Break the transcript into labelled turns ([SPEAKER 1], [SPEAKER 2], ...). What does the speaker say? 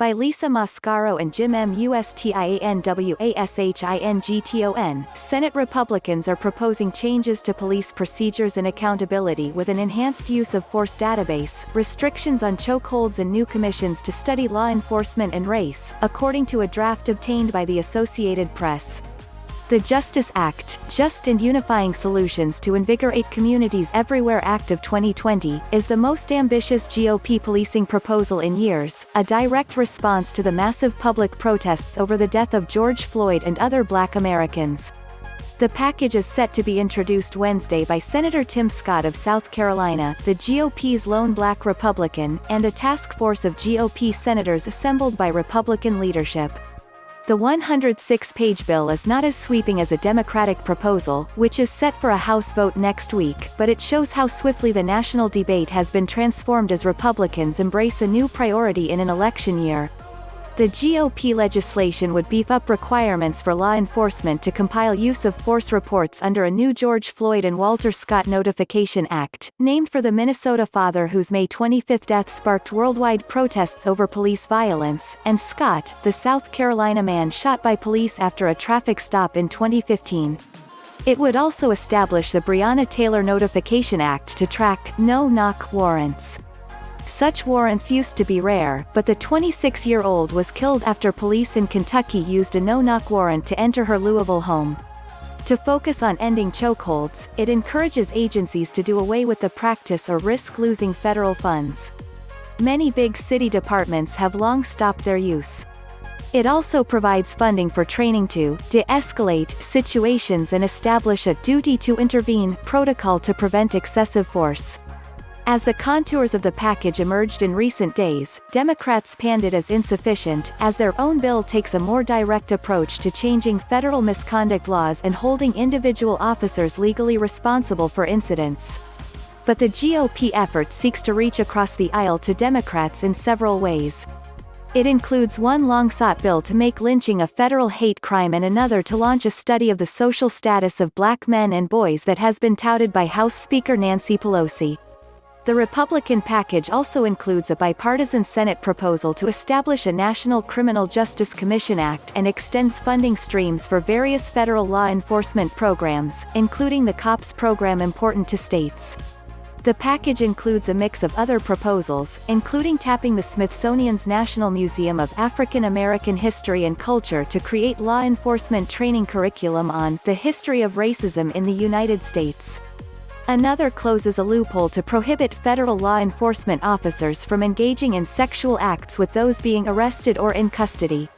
[SPEAKER 1] by Lisa Mascaro and Jim Mustianwashington. Senate Republicans are proposing changes to police procedures and accountability with an enhanced use of force database, restrictions on chokeholds and new commissions to study law enforcement and race, according to a draft obtained by the Associated Press. The Justice Act, Just and Unifying Solutions to Invigorate Communities Everywhere Act of 2020, is the most ambitious GOP policing proposal in years, a direct response to the massive public protests over the death of George Floyd and other Black Americans. The package is set to be introduced Wednesday by Senator Tim Scott of South Carolina, the GOP's lone Black Republican, and a task force of GOP senators assembled by Republican leadership. The 106-page bill is not as sweeping as a Democratic proposal, which is set for a House vote next week, but it shows how swiftly the national debate has been transformed as Republicans embrace a new priority in an election year. The GOP legislation would beef up requirements for law enforcement to compile use of force reports under a new George Floyd and Walter Scott Notification Act, named for the Minnesota father whose May 25 death sparked worldwide protests over police violence, and Scott, the South Carolina man shot by police after a traffic stop in 2015. It would also establish the Breonna Taylor Notification Act to track no-knock warrants. Such warrants used to be rare, but the 26-year-old was killed after police in Kentucky used a no-knock warrant to enter her Louisville home. To focus on ending chokeholds, it encourages agencies to do away with the practice or risk losing federal funds. Many big city departments have long stopped their use. It also provides funding for training to de-escalate situations and establish a duty to intervene protocol to prevent excessive force. As the contours of the package emerged in recent days, Democrats panned it as insufficient, as their own bill takes a more direct approach to changing federal misconduct laws and holding individual officers legally responsible for incidents. But the GOP effort seeks to reach across the aisle to Democrats in several ways. It includes one long-sought bill to make lynching a federal hate crime and another to launch a study of the social status of Black men and boys that has been touted by House Speaker Nancy Pelosi. The Republican package also includes a bipartisan Senate proposal to establish a National Criminal Justice Commission Act and extends funding streams for various federal law enforcement programs, including the COPS program important to states. The package includes a mix of other proposals, including tapping the Smithsonian's National Museum of African American History and Culture to create law enforcement training curriculum on the history of racism in the United States. Another closes a loophole to prohibit federal law enforcement officers from engaging in sexual acts with those being arrested or in custody.